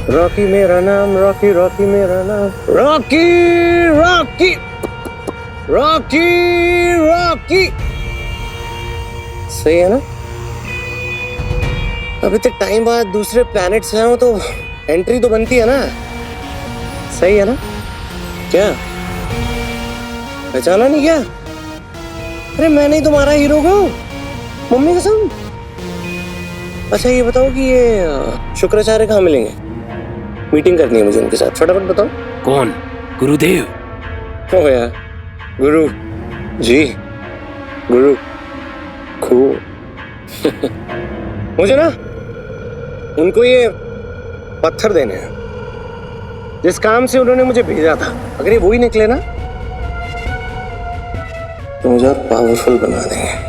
Rocky मेरा नाम, Rocky Rocky मेरा नाम, रॉकी रॉकी रॉकी रॉकी। सही है ना? अभी तक टाइम बाद दूसरे प्लैनेट से आऊं तो एंट्री तो बनती है ना? सही है ना? क्या पहचाना नहीं क्या? अरे मैं नहीं तुम्हारा हीरो हूँ, मम्मी कसम। अच्छा ये बताओ कि ये शुक्राचार्य कहाँ मिलेंगे? मीटिंग करनी है मुझे उनके साथ, फटाफट बताओ। कौन? गुरुदेव? ओ यार, गुरु जी, गुरु खूब। मुझे ना उनको ये पत्थर देने हैं जिस काम से उन्होंने मुझे भेजा था। अगर ये वही निकले ना तो मुझे और पावरफुल बना देंगे।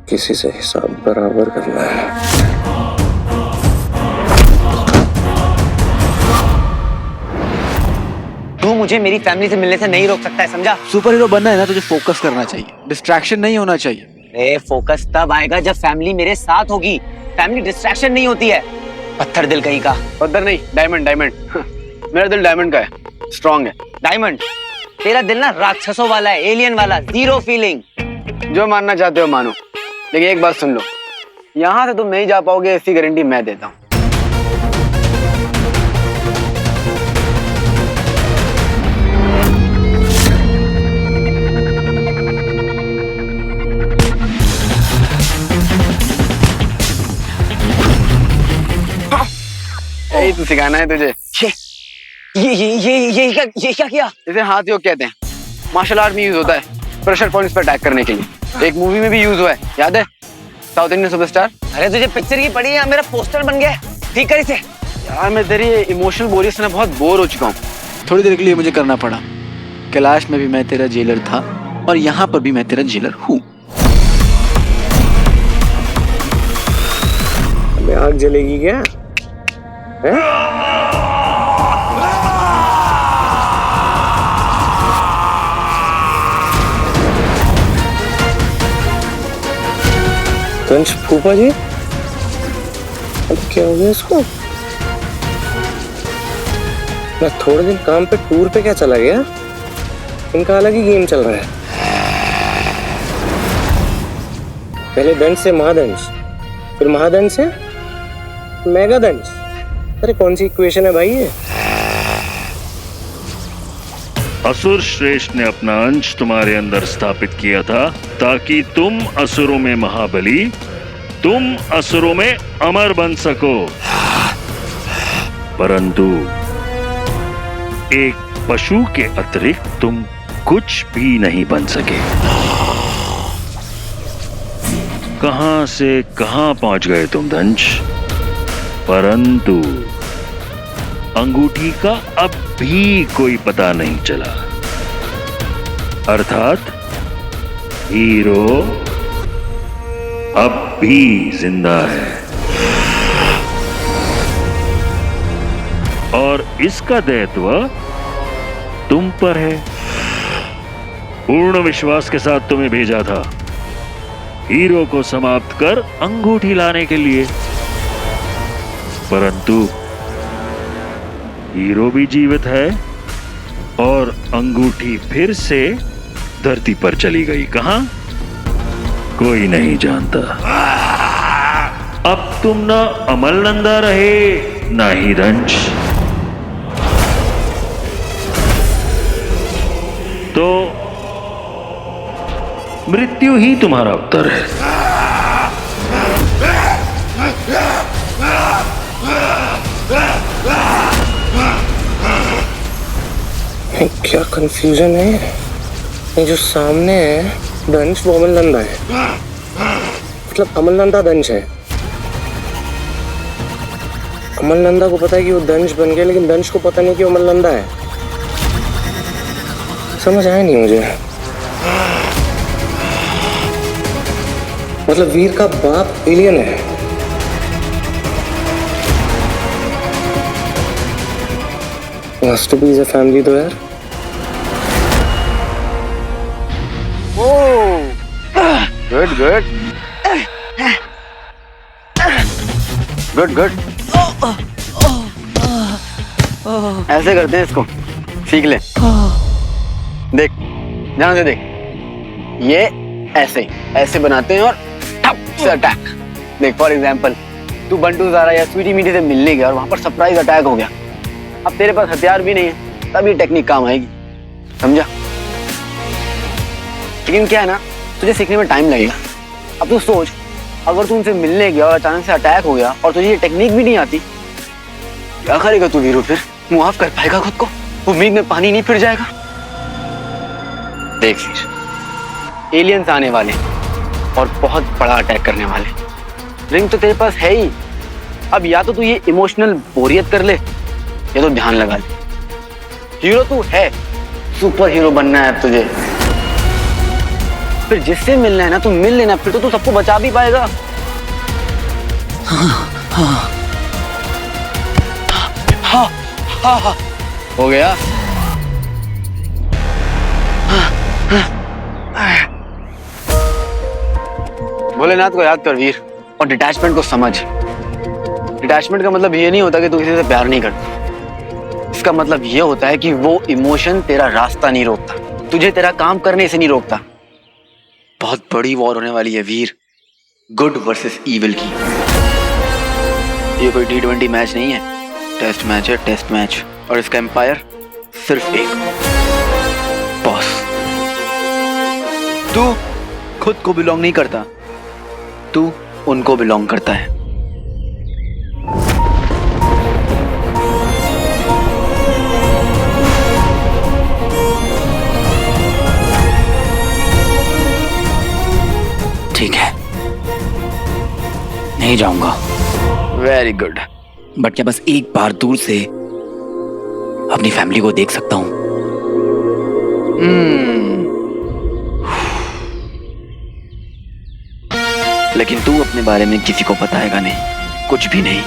किसी से हिसाब बराबर करना है। तू मुझे मेरी फैमिली से मिलने से नहीं रोक सकता है, समझा? सुपर हीरो बनना है ना, तुझे फोकस करना चाहिए, डिस्ट्रैक्शन नहीं होना चाहिए। ए, फोकस तब आएगा जब फैमिली मेरे साथ होगी। फैमिली डिस्ट्रैक्शन नहीं होती है। पत्थर दिल कहीं का। पत्थर नहीं, डायमंड डायमंड। मेरा दिल डायमंड का है, स्ट्रॉन्ग है। डायमंड? तेरा दिल ना राक्षसों वाला है, एलियन वाला, जीरो फीलिंग। जो मानना चाहते हो मानो, लेकिन एक बात सुन लो, यहाँ से तुम नहीं जा पाओगे, इसकी गारंटी मैं देता हूँ। यही तो सिखाना है तुझे। ये क्या किया? इसे हाथ योग कहते हैं, मार्शल आर्ट में यूज होता है प्रेशर पॉइंट्स पर अटैक करने के लिए। एक मूवी में भी यूज हुआ है, याद है? South Indian superstar. अरे तुझे पिक्चर की पड़ी है, मेरा पोस्टर बन गया है। ठीक कर इसे। यार मैं तेरी इमोशनल बोरियत से ना बहुत बोर हो चुका हूँ। थोड़ी देर के लिए मुझे करना पड़ा। कैलाश में भी मैं तेरा जेलर था और यहाँ पर भी मैं तेरा जेलर हूँ। आग जलेगी क्या? कंच फूफा जी, अब क्या हो गया इसको? मैं थोड़े दिन काम पे टूर पे क्या चला गया, इनका अलग ही गेम चल रहा है। पहले दंश से महादंश, फिर महादंश से मेगा दंश। अरे कौन सी इक्वेशन है भाई ये? असुर श्रेष्ठ ने अपना अंश तुम्हारे अंदर स्थापित किया था ताकि तुम असुरों में महाबली, तुम असुरों में अमर बन सको। परंतु एक पशु के अतिरिक्त तुम कुछ भी नहीं बन सके। कहां से कहां पहुंच गए तुम दंश, परंतु अंगूठी का अब भी कोई पता नहीं चला। अर्थात हीरो अब भी जिंदा है और इसका दायित्व तुम पर है। पूर्ण विश्वास के साथ तुम्हें भेजा था हीरो को समाप्त कर अंगूठी लाने के लिए, परंतु हीरो भी जीवित है और अंगूठी फिर से धरती पर चली गई। कहां? कोई नहीं जानता। अब तुम ना अमलनंदा रहे ना ही दंश, तो मृत्यु ही तुम्हारा उत्तर है। क्या कंफ्यूजन है? ये जो सामने है दंश वो अमलनंदा है, मतलब अमलनंदा दंश है। अमलनंदा को पता है कि वो दंश बन गया, लेकिन दंश को पता नहीं कि वो अमलनंदा है। समझ आया नहीं मुझे। मतलब वीर का बाप एलियन है। मास्टरपीस है फैमिली तो यार। Good good. Good good. ऐसे करते हैं इसको, सीख ले। देख, ध्यान से देख, ये ऐसे ऐसे बनाते हैं और ठप से अटैक। देख फॉर एग्जांपल, तू बंटू ज़ारा या स्वीटी मीठी से मिलने गया और वहां पर सरप्राइज अटैक हो गया। अब तेरे पास हथियार भी नहीं है, तब ये टेक्निक काम आएगी, समझा? लेकिन क्या है ना, तुझे सीखने में टाइम लगेगा। अब तू सोच, अगर तू उनसे मिलने गया और अचानक से अटैक हो गया और तुझे ये टेक्निक भी नहीं आती, क्या करेगा तू वीरू? फिर मुआफ कर पाएगा खुद को? उम्मीद में पानी नहीं फिर जाएगा? देख फिर, एलियंस आने वाले और बहुत बड़ा अटैक करने वाले। रिंग तो तेरे पास है ही। अब या तो तू ये इमोशनल बोरियत कर ले या तो ध्यान लगा ले। हीरो तू है, सुपर हीरो बनना है अब तुझे। फिर जिससे मिलना है ना तू मिल लेना, फिर तो तू सबको बचा भी पाएगा। हाँ, हो गया। भोलेनाथ को याद कर वीर, और डिटैचमेंट को समझ। डिटैचमेंट का मतलब ये नहीं होता कि तू किसी से प्यार नहीं करता। इसका मतलब ये होता है कि वो इमोशन तेरा रास्ता नहीं रोकता, तुझे तेरा काम करने से नहीं रोकता। बहुत बड़ी वॉर होने वाली है वीर, गुड वर्सेस इविल की। ये कोई T20 मैच नहीं है, टेस्ट मैच है, टेस्ट मैच। और इसका एम्पायर सिर्फ एक, बॉस। तू खुद को बिलोंग नहीं करता, तू उनको बिलोंग करता है। ठीक है, नहीं जाऊंगा। Very good. बट क्या बस एक बार दूर से अपनी फैमिली को देख सकता हूं? लेकिन तू अपने बारे में किसी को बताएगा नहीं, कुछ भी नहीं।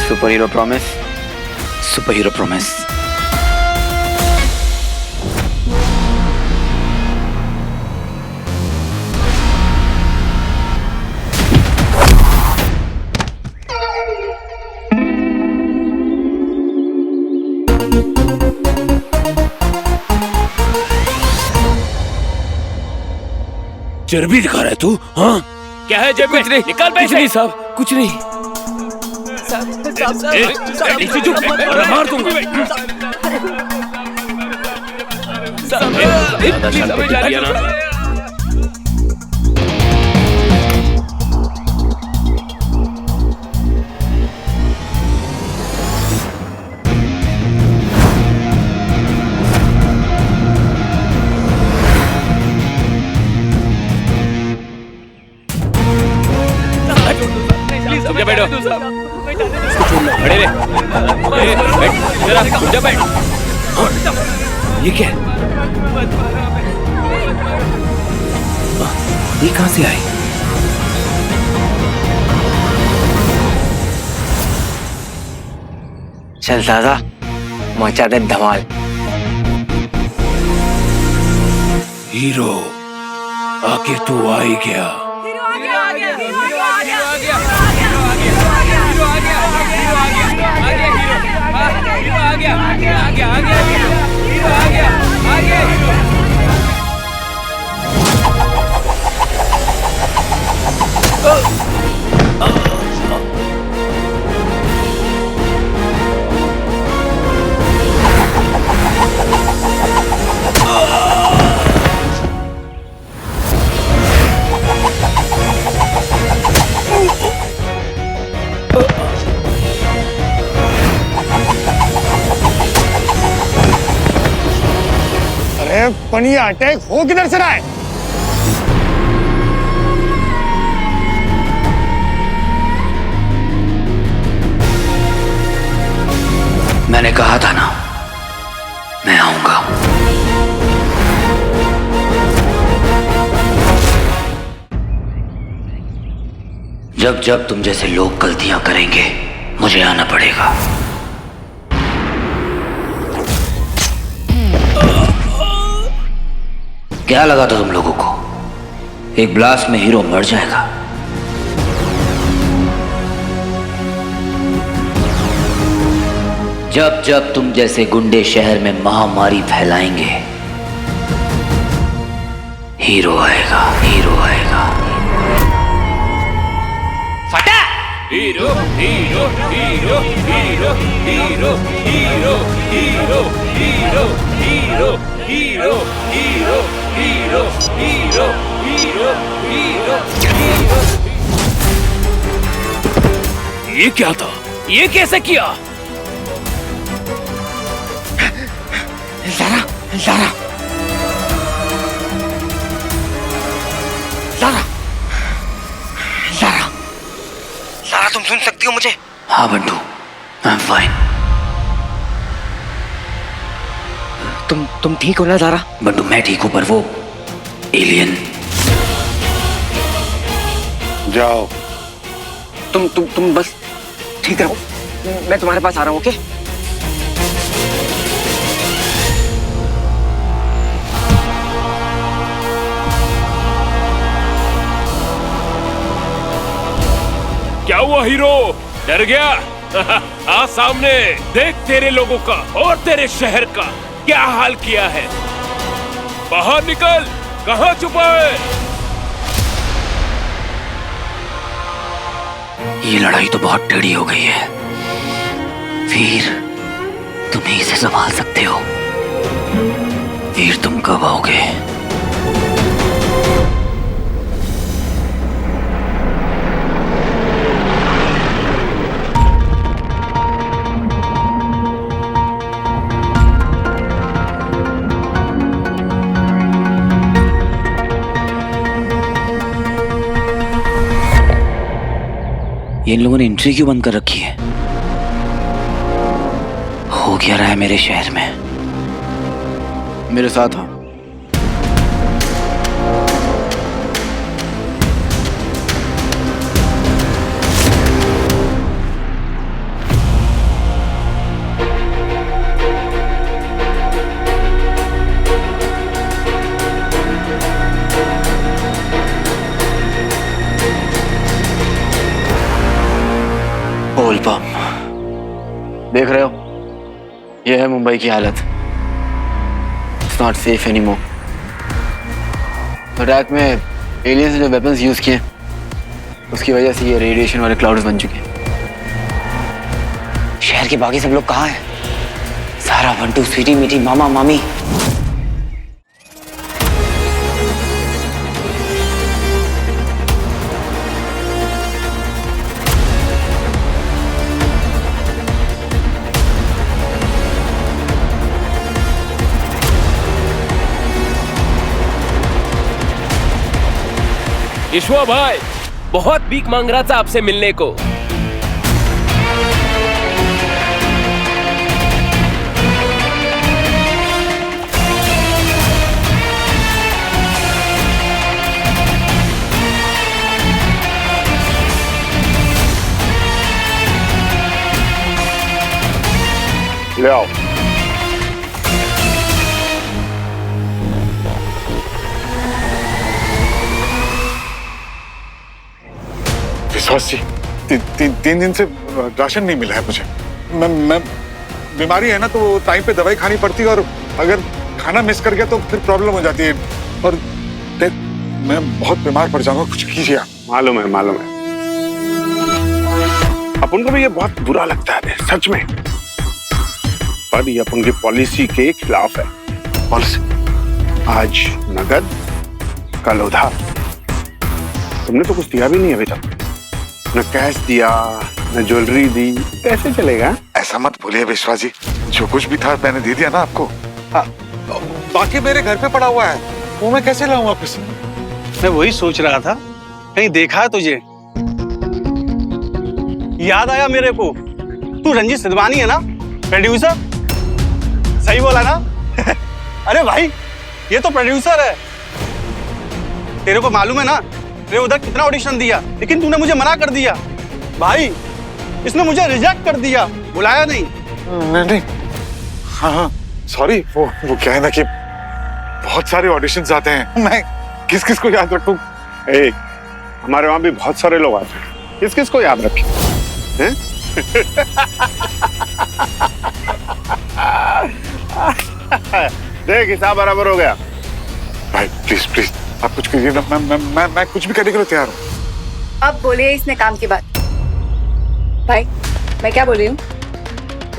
Super hero promise? Super hero promise. चर्बी दिखा रहा है तू? हाँ, क्या है जेब में? कुछ नहीं, निकाल पैसे। कुछ नहीं साहब, कुछ नहीं। मार दूंगा। बैठो, खड़े रहे। बैठ, जरा जा बैठ। ये क्या है? ये कहां से आई? चल दादा, मचा दे धमाल। हीरो, आखिर तू आ ही गया। पण ये अटैक हो किधर से रहा है? मैंने कहा था ना, मैं आऊंगा। जब जब तुम जैसे लोग गलतियां करेंगे, मुझे आना पड़ेगा। क्या लगा था तुम लोगों को एक ब्लास्ट में हीरो मर जाएगा? जब जब तुम जैसे गुंडे शहर में महामारी फैलाएंगे, हीरो आएगा, हीरो आएगा। Hero hero hero hero hero hero hero hero hero hero hero hero hero hero hero hero. ये क्या था? ये कैसे किया? Lara, Lara, Lara, Lara, Lara, तुम सुन सकती हो मुझे? हाँ बंटू, आई एम फाइन। तुम ठीक हो ना ज़ारा? बंटू मैं ठीक हूँ, पर वो एलियन। जाओ। तुम बस ठीक रहो, मैं तुम्हारे पास आ रहा हूँ, ओके? क्या हुआ हीरो? डर गया? आ सामने देख, तेरे लोगों का और तेरे शहर का क्या हाल किया है। बाहर निकल, कहाँ छुपा है? ये लड़ाई तो बहुत टेढ़ी हो गई है। वीर, तुम ही इसे संभाल सकते हो। वीर, तुम कब आओगे? ये इन लोगों ने एंट्री क्यों बंद कर रखी है? हो क्या रहा है मेरे शहर में? मेरे साथ आओ। ओल पम, देख रहे हो, ये है मुंबई की हालत। It's not safe anymore. Attack में एलियंस ने जो वेपन्स यूज किए, उसकी वजह से ये रेडिएशन वाले क्लाउड्स बन चुके हैं। शहर के बाकी सब लोग कहाँ हैं? सारा, बंटू, स्वीटी मीठी, मामा मामी। ईश्वर भाई बहुत भीख मांग रहा था आपसे मिलने को। ले आओ। विश्वास जी, तीन दिन से राशन नहीं मिला है मुझे। मैं बीमारी है ना, तो टाइम पे दवाई खानी पड़ती है, और अगर खाना मिस कर गया तो फिर प्रॉब्लम हो जाती है। और मैं बहुत बीमार पड़ जाऊंगा, कुछ कीजिए आप। मालूम है, मालूम है। अपन को भी ये बहुत बुरा लगता है, सच में। पर ये अपन की पॉलिसी के खिलाफ है। पॉलिसी? आज नगद, कल उधार। तुमने तो कुछ दिया भी नहीं अभी तक। न कैश दिया, न ज्वेलरी दी, कैसे चलेगा? ऐसा मत बोलिए विश्वास जी, जो कुछ भी था मैंने दे दिया ना आपको। हाँ, बाकी मेरे घर पे पड़ा हुआ है, वो मैं कैसे लाऊं वापस? मैं वही सोच रहा था, कहीं देखा है तुझे? याद आया मेरे को, तू रंजीत सिद्धवानी है ना, प्रोड्यूसर? सही बोला ना? अरे भाई, ये तो प्रोड्यूसर है। तेरे को मालूम है ना, मैंने उधर कितना ऑडिशन दिया, लेकिन तूने मुझे मना कर दिया। भाई, इसने मुझे रिजेक्ट कर दिया, बुलाया नहीं। नहीं, हाँ, सॉरी। वो क्या है ना कि बहुत सारे ऑडिशंस आते हैं, मैं किस किस को याद रखूं? हमारे वहां भी बहुत सारे लोग आते हैं, किस किस को याद रखें? हैं? देख हिसाब बराबर हो गया। भाई प्लीज प्लीज आप कुछ कीजिए ना, मैं कुछ भी करने के लिए तैयार हूँ। अब बोलिए इसने काम की बात। भाई मैं क्या बोल रही हूँ,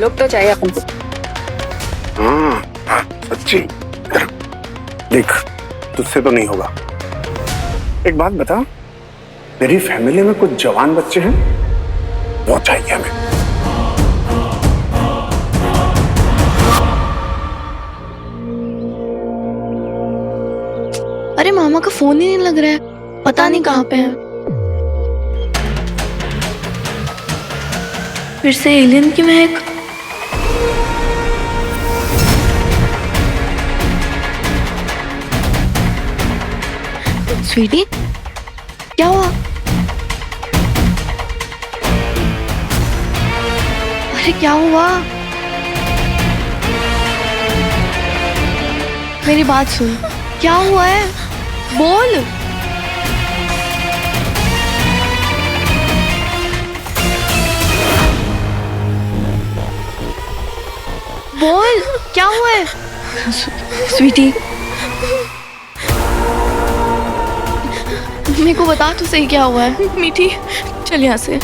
लोग तो चाहिए अपन को। हाँ, सच्ची। देख तुझसे तो नहीं होगा। एक बात बता, मेरी फैमिली में कुछ जवान बच्चे हैं, वो चाहिए हमें। अरे मामा का फोन ही नहीं लग रहा है, पता नहीं कहाँ पे है। फिर से एलियन की महक। स्वीटी क्या हुआ? अरे क्या हुआ? मेरी बात सुन, क्या हुआ है? बोल। बोल क्या हुआ है? स्वीटी मेरे को बता तो सही क्या हुआ है। मीठी चल यहाँ से।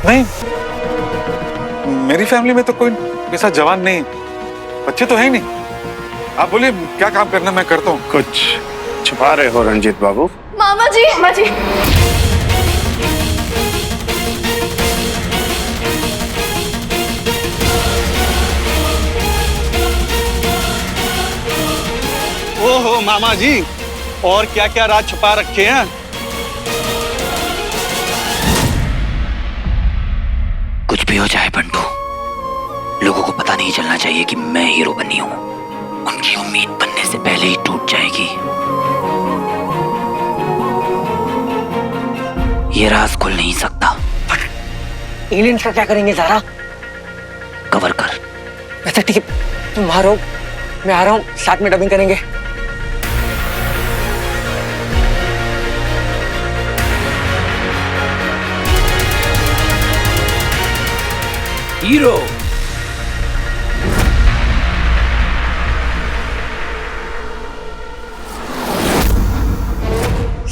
नहीं, मेरी फैमिली में तो कोई ऐसा जवान नहीं, बच्चे तो है ही नहीं। आप बोलिए क्या काम करना मैं करता हूँ। कुछ छुपा रहे हो रंजीत बाबू? मामा जी, मामा जी। ओहो मामा जी, और क्या क्या राज छुपा रखे हैं। कुछ भी हो जाए बंटू, लोगों को पता नहीं चलना चाहिए कि मैं हीरो बनी हूं। उनकी उम्मीद बनने से पहले ही टूट जाएगी। ये राज खुल नहीं सकता। एलियंस का क्या करेंगे ज़ारा? कवर कर। अच्छा ठीक है, तुम बाहर हो, मैं आ रहा हूँ, साथ में डबिंग करेंगे। हीरो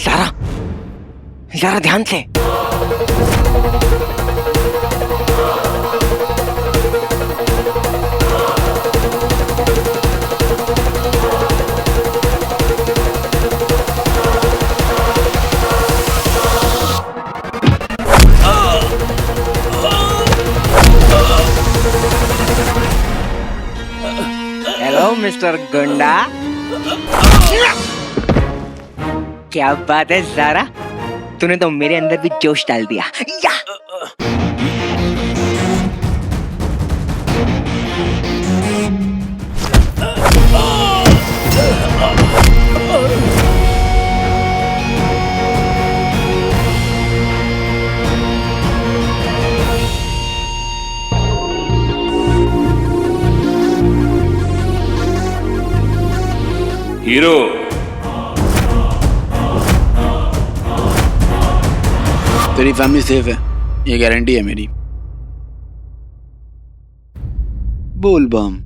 ज़ारा, ज़ारा ध्यान से। हेलो मिस्टर गुंडा। क्या बात है ज़ारा, तूने तो मेरे अंदर भी जोश डाल दिया। या! हीरो तेरी फैमिली सेफ है, ये गारंटी है मेरी। बोल बम।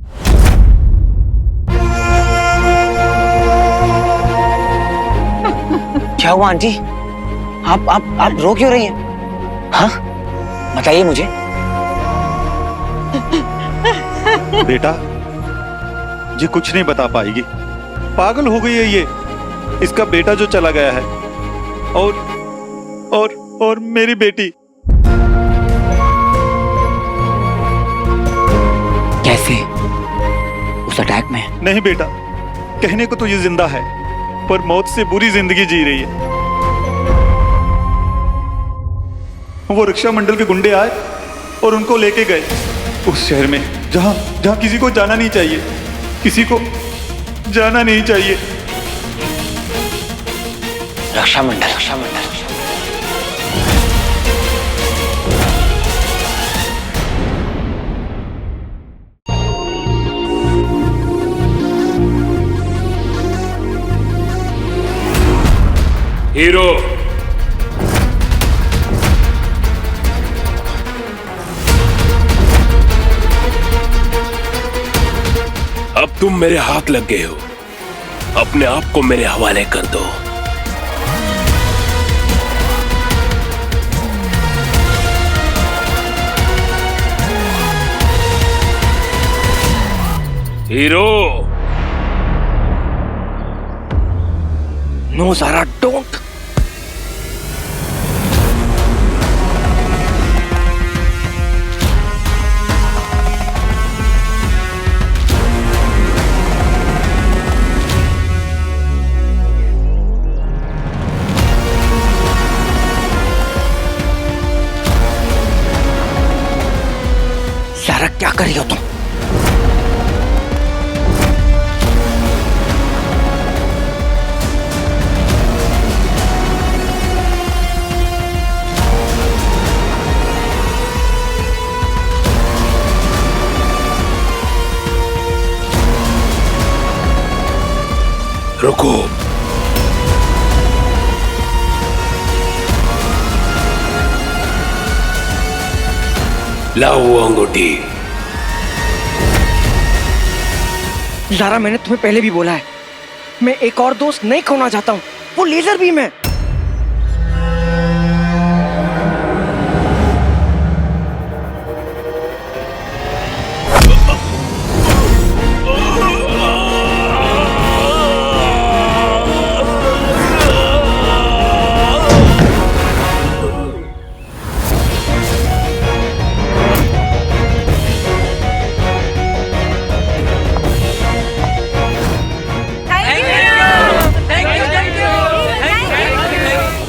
क्या हुआ आंटी? आप रो क्यों रही हैं? हाँ बताइए मुझे। बेटा ये कुछ नहीं बता पाएगी, पागल हो गई है ये। इसका बेटा जो चला गया है और मेरी बेटी। कैसे? उस अटैक में? नहीं बेटा, कहने को तो ये जिंदा है पर मौत से बुरी जिंदगी जी रही है। वो रक्षा मंडल के गुंडे आए और उनको लेके गए उस शहर में जहां किसी को जाना नहीं चाहिए, किसी को जाना नहीं चाहिए। रक्षामंडल हीरो, अब तुम मेरे हाथ लग गए हो, अपने आप को मेरे हवाले कर दो। Hero, no Zara, don't. Zara, क्या कर रही हो तुम? रुको। लाओ वो अंगूठी। ज़ारा, मैंने तुम्हें पहले भी बोला है, मैं एक और दोस्त नहीं खोना चाहता हूँ। वो लेजर बीम है।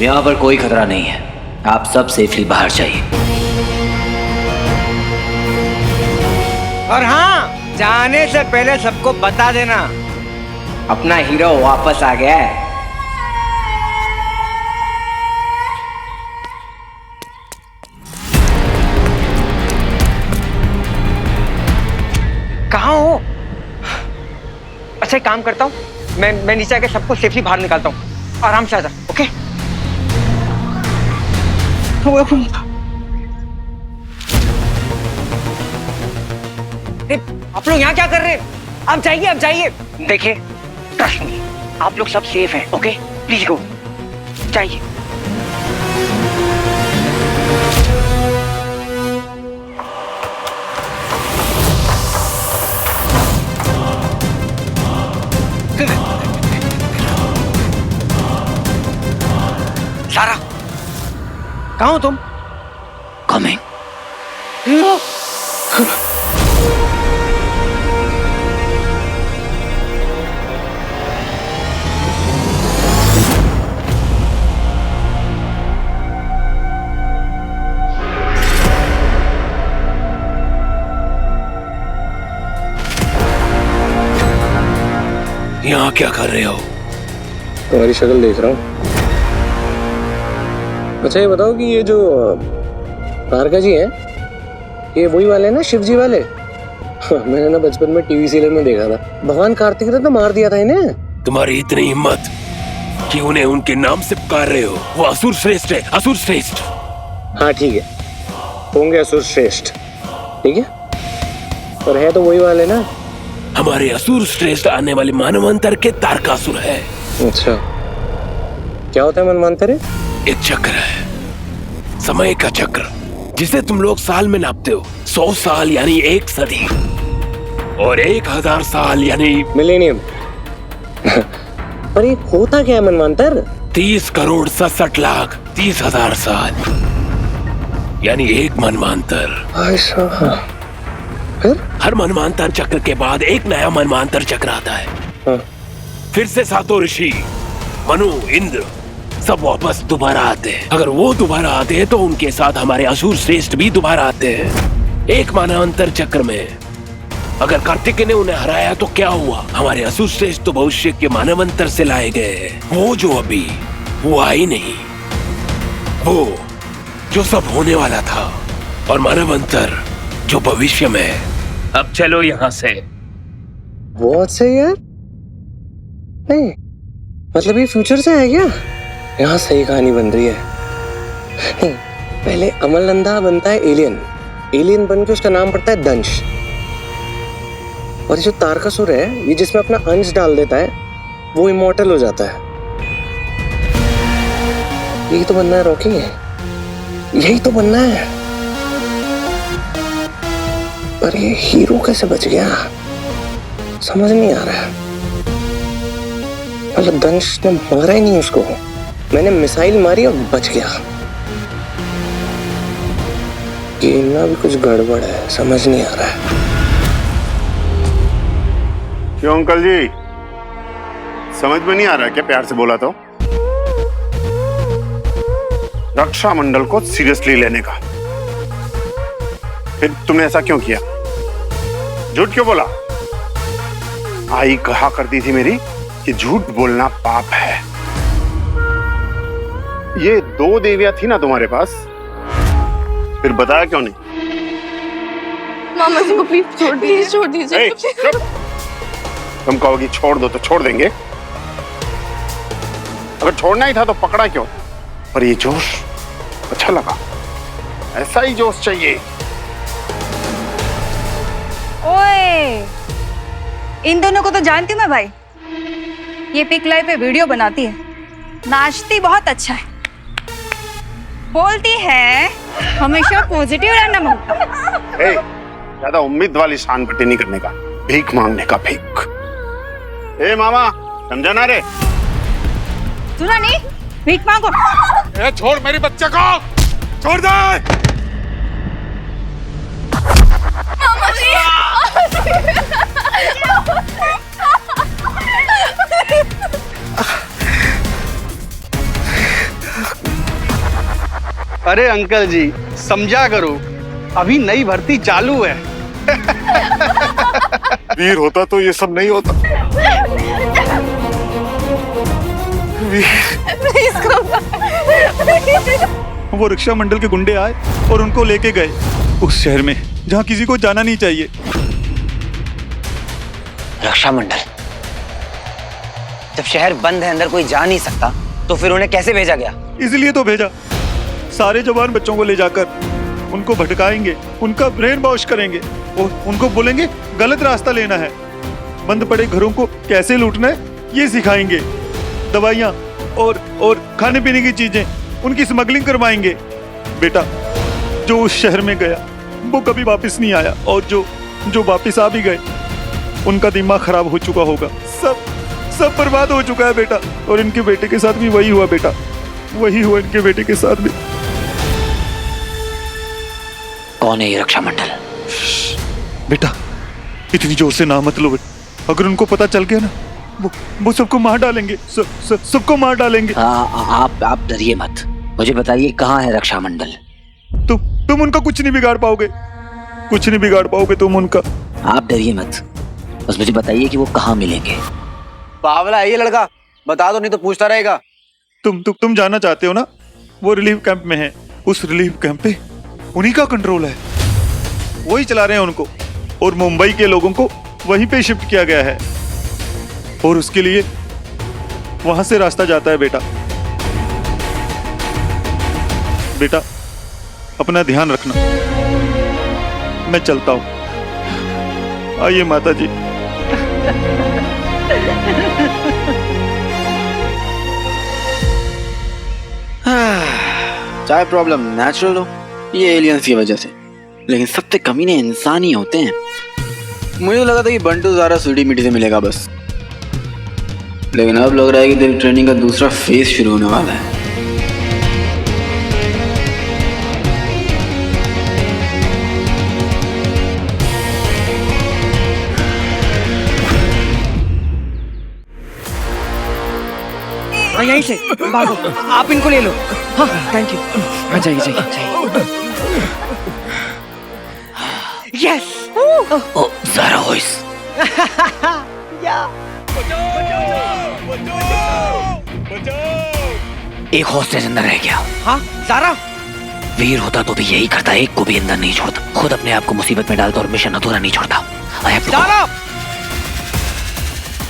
यहाँ पर कोई खतरा नहीं है, आप सब सेफली बाहर जाइए। और हाँ, जाने से पहले सबको बता देना, अपना हीरो वापस आ गया है। कहाँ हो? अच्छा, एक काम करता हूँ, मैं नीचे आके सबको सेफली बाहर निकालता हूँ। आराम से आजा, ओके? आप लोग यहाँ क्या कर रहे हैं? आप जाइए, आप जाइए। देखिए, ट्रस्ट मी, आप लोग सब सेफ हैं, ओके? प्लीज गो, जाइए। सारा, कहाँ हो तुम? कमिंग। यहाँ क्या कर रहे हो? तुम्हारी शक्ल देख रहा हूँ। अच्छा, ये बताओ कि ये जो तारका जी हैं, ये वही वाले हैं ना, शिव जी वाले? मैंने ना बचपन में टीवी सीरियल में देखा था। भगवान कार्तिक ने तो मार दिया था इन्हें। तुम्हारी इतनी हिम्मत कि उन्हें उनके नाम से पुकार रहे हो। वो असुर श्रेष्ठ है, असुर श्रेष्ठ। हाँ ठीक है, होंगे असुर श्रेष्ठ, ठीक है, पर है तो वही वाले ना। हमारे असुर श्रेष्ठ आने वाले मानवांतर के तारकासुर है। अच्छा, क्या होता है मनवंतर? एक चक्र है, समय का चक्र, जिसे तुम लोग साल में नापते हो। 100 साल यानी 1 सदी, और 1000 साल यानी मिलेनियम। पर ये होता क्या है मनवंतर? 30 करोड़ 67 लाख 30,000 साल, यानी 1 मनवांतर। फिर हर मनवांतर चक्र के बाद एक नया मनवांतर चक्र आता है। हाँ। फिर से 7 ऋषि, मनु, इंद्र सब वापस दोबारा आते हैं। अगर वो दोबारा आते हैं तो उनके साथ हमारे असुर श्रेष्ठ भी दोबारा आते हैं। एक मनवांतर चक्र में अगर कार्तिकेय ने उन्हें हराया तो क्या हुआ? हमारे असुर श्रेष्ठ तो भविष्य के मानवंतर से लाए गए, वो जो अभी हुआ ही नहीं, वो जो सब होने वाला था, और मानवंतर जो भविष्य में है। अब चलो यहाँ से। बहुत सही यार। नहीं मतलब ये फ्यूचर से है क्या? यहाँ सही कहानी बन रही है। नहीं, पहले अमरनंदा बनता है एलियन, एलियन बन के उसका नाम पड़ता है दंश, और ये जो तारकासुर है, ये जिसमें अपना अंश डाल देता है, वो इमॉर्टल हो जाता है। यही तो बनना है रॉकी, यही तो बनना है। पर ये हीरो कैसे बच गया समझ नहीं आ रहा है। मतलब दंश ने मारा ही नहीं उसको, मैंने मिसाइल मारी और बच गया। ये इतना भी कुछ गड़बड़ है, समझ नहीं आ रहा है। क्यों अंकल जी, समझ में नहीं आ रहा क्या? प्यार से बोला तो। रक्षा मंडल को सीरियसली लेने का, फिर तुमने ऐसा क्यों किया? झूठ क्यों बोला? आई कहा करती थी मेरी कि झूठ बोलना पाप है। ये 2 देवियां थी ना तुम्हारे पास, फिर बताया क्यों नहीं? मामा जी को प्लीज छोड़ दीजिए, छोड़ दीजिए। चुप। तुम कहोगी छोड़ दो तो छोड़ देंगे, अगर छोड़ना ही था तो पकड़ा क्यों? पर ये जोश अच्छा लगा, ऐसा ही जोश चाहिए। ओए, इन दोनों को तो जानती हूँ मैं भाई। ये पिक लाइव पे वीडियो बनाती है, नाचती बहुत अच्छा है, बोलती है हमेशा पॉजिटिव रहना मांगता। ए, ज्यादा उम्मीद वाली शान पट्टी नहीं करने का, भीख मांगने का भीख। ए मामा, समझा ना रे? सुना नहीं? भीख मांगो। ए, छोड़ मेरे बच्चे को, छोड़ दे। मामा जी। अरे अंकल जी समझा करो, अभी नई भर्ती चालू है। वीर होता तो ये सब नहीं होता। वो रक्षा मंडल के गुंडे आए और उनको लेके गए उस शहर में जहाँ किसी को जाना नहीं चाहिए। रक्षा मंडल? जब शहर बंद है, अंदर कोई जा नहीं सकता, तो फिर उन्हें कैसे भेजा गया? इसलिए तो भेजा, सारे जवान बच्चों को ले जाकर उनको भटकाएंगे, उनका ब्रेन वॉश करेंगे और उनको बोलेंगे गलत रास्ता लेना है, बंद पड़े घरों को कैसे लूटना है ये सिखाएंगे, दवाइयाँ और खाने पीने की चीजें उनकी स्मगलिंग करवाएंगे। बेटा, जो उस शहर में गया वो कभी वापस नहीं आया, और जो वापस आ भी गए उनका दिमाग खराब हो चुका होगा, सब बर्बाद हो चुका है बेटा। और इनके बेटे के साथ भी वही हुआ बेटा, वही हुआ इनके बेटे के साथ भी। कौन है ये रक्षा मंडल? बेटा इतनी जोर से ना मत लो, अगर उनको पता चल गया ना वो सबको मार डालेंगे, सबको मार डालेंगे। आप डरिए मत, मुझे बताइए कहाँ है रक्षा मंडल? तुम उनका कुछ नहीं बिगाड़ पाओगे, कुछ नहीं बिगाड़ पाओगे तुम उनका। आप डरिए मत, बस मुझे बताइए कि वो कहाँ मिलेंगे। बावला है ये लड़का, बता दो नहीं तो पूछता रहेगा। तुम जानना चाहते हो ना? वो रिलीफ कैंप में है, उस रिलीफ कैंप पे उन्हीं का कंट्रोल है, वही चला रहे हैं उनको, और मुंबई के लोगों को वहीं पे शिफ्ट किया गया है, और उसके लिए वहां से रास्ता जाता है। बेटा अपना ध्यान रखना, मैं चलता हूं। आइए माता जी। चाहे प्रॉब्लम नेचुरल हो, ये एलियंस की वजह से, लेकिन सबसे कमीने इंसान ही होते हैं। मुझे तो लगा था कि बंटू ज़रा सीढ़ी मिट्टी से मिलेगा बस, लेकिन अब लग रहा है कि तेरी ट्रेनिंग का दूसरा फेज शुरू होने वाला है। यहीं से भागो, आप इनको ले लो। हाँ थैंक यू। हाँ जाइए। यस ओ ज़ारा वॉइस। एक हॉस्टेज अंदर रह गया। हाँ ज़ारा। वीर होता तो भी यही करता, एक को भी अंदर नहीं छोड़ता, खुद अपने आप को मुसीबत में डालता और मिशन अधूरा नहीं छोड़ता। I have to go. Zaara,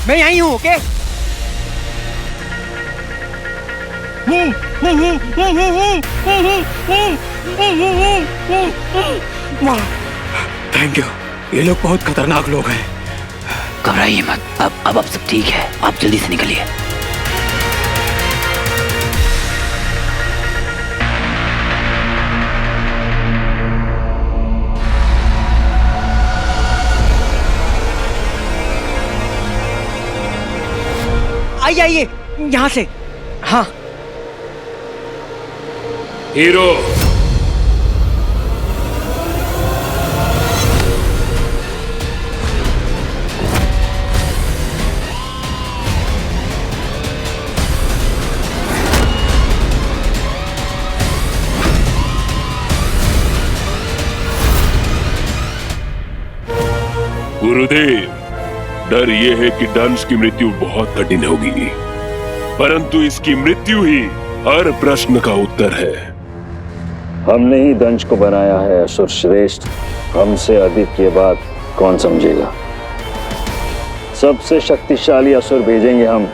मैं यहीं हूँ, ओके? Thank you. ये लोग बहुत खतरनाक लोग हैं। घबराइए मत, अब सब ठीक है, आप जल्दी से निकलिए। आइए आइए यहाँ से। हाँ हीरो, गुरुदेव, डर ये है कि दंश की मृत्यु बहुत कठिन होगी, परंतु इसकी मृत्यु ही हर प्रश्न का उत्तर है। हमने ही दंश को बनाया है असुर श्रेष्ठ, हमसे अधिक ये बात कौन समझेगा। सबसे शक्तिशाली असुर भेजेंगे हम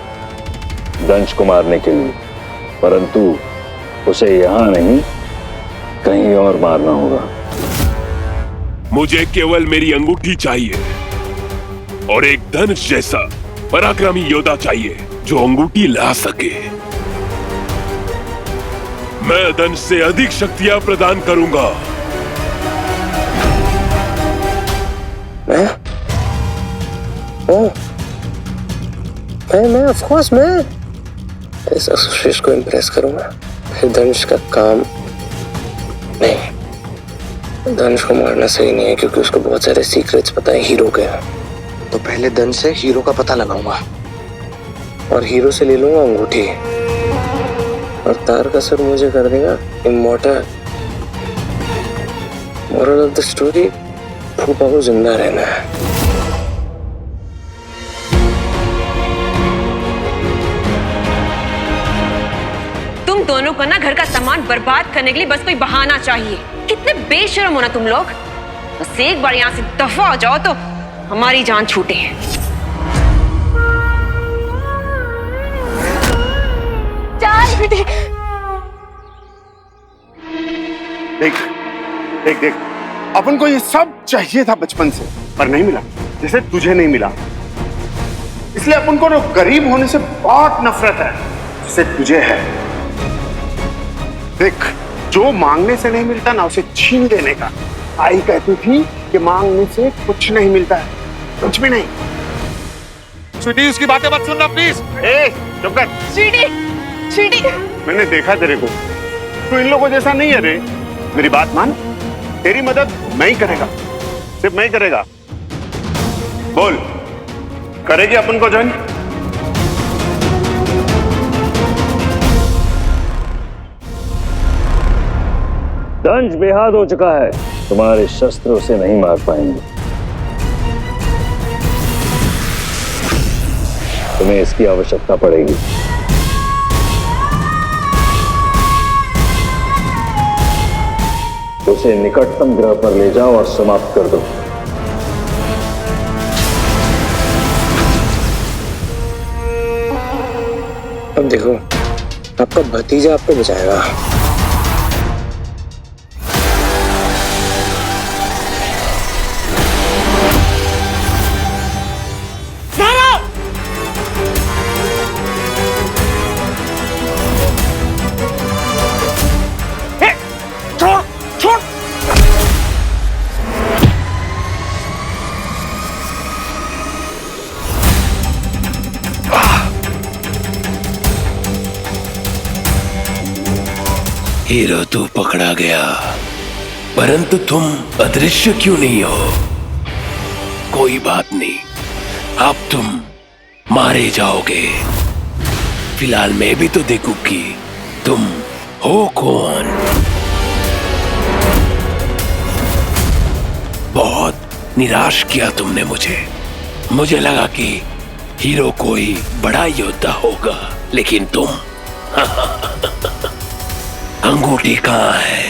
दंश को मारने के लिए, परंतु उसे यहां नहीं कहीं और मारना होगा। मुझे केवल मेरी अंगूठी चाहिए और एक धनुष जैसा पराक्रमी योद्धा चाहिए जो अंगूठी ला सके। मैं धनुष से अधिक शक्तियां प्रदान करूंगा। मैं ऑफ कोर्स मैं इस असुर को इम्प्रेस करूंगा। फिर धनुष का काम नहीं, धनुष को मारना सही नहीं है क्योंकि उसको बहुत सारे सीक्रेट्स पता है हीरो के। तो पहले धनुष से हीरो का पता लगाऊंगा और हीरो से ले लूंगा अंगूठी, और तारकासुर मुझे कर देगा immortal. Moral of the story, फूफा को जिंदा रहना है। तुम दोनों को ना घर का सामान बर्बाद करने के लिए बस कोई बहाना चाहिए। कितने बेशर्म हो ना तुम लोग। बस एक बार यहाँ से दफा हो जाओ तो हमारी जान छूटे। देख देख देख, अपन को ये सब चाहिए था बचपन से, पर नहीं मिला, जैसे तुझे नहीं मिला। इसलिए अपन को गरीब होने से बहुत नफरत है, जैसे तुझे है। देख, जो मांगने से नहीं मिलता ना उसे छीन लेने का। आई कहती थी कि मांगने से कुछ नहीं मिलता है, कुछ भी नहीं। स्वीटी, उसकी बातें मत सुनना प्लीज। ए, चुप कर। स्वीटी, मैंने देखा तेरे को, तू इन लोगों जैसा नहीं है रे। मेरी बात मान, तेरी मदद मैं ही करेगा, सिर्फ मैं ही करेगा। बोल, करेगी अपन को ज्वाइन? दंश बेहाद हो चुका है, तुम्हारे शस्त्र उसे नहीं मार पाएंगे। तुम्हें इसकी आवश्यकता पड़ेगी। उसे निकटतम ग्रह पर ले जाओ और समाप्त कर दो। अब देखो, आपका भतीजा आपको बचाएगा। हीरो तू पकड़ा गया, परंतु तुम अदृश्य क्यों नहीं हो? कोई बात नहीं, अब तुम मारे जाओगे। फिलहाल मैं भी तो देखूं कि तुम हो कौन। बहुत निराश किया तुमने मुझे। मुझे लगा कि हीरो कोई बड़ा योद्धा होगा, लेकिन तुम अंगूठी कहाँ है?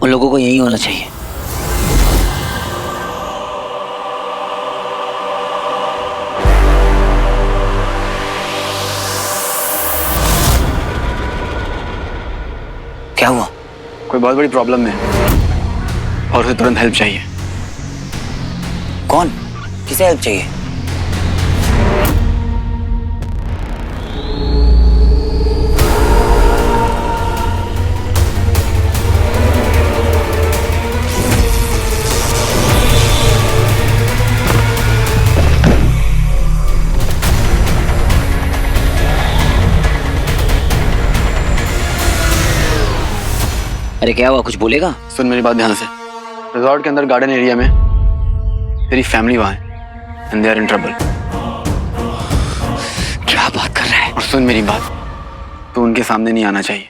उन लोगों को यही होना चाहिए। क्या हुआ? कोई बहुत बड़ी प्रॉब्लम है और उसे तुरंत हेल्प चाहिए। कौन? किसे हेल्प चाहिए? अरे क्या हुआ? कुछ बोलेगा? सुन मेरी बात ध्यान से। रिजॉर्ट के अंदर गार्डन एरिया में तेरी फैमिली वहां है and they are in trouble. क्या बात कर रहा है? और सुन मेरी बात, तू उनके सामने नहीं आना चाहिए।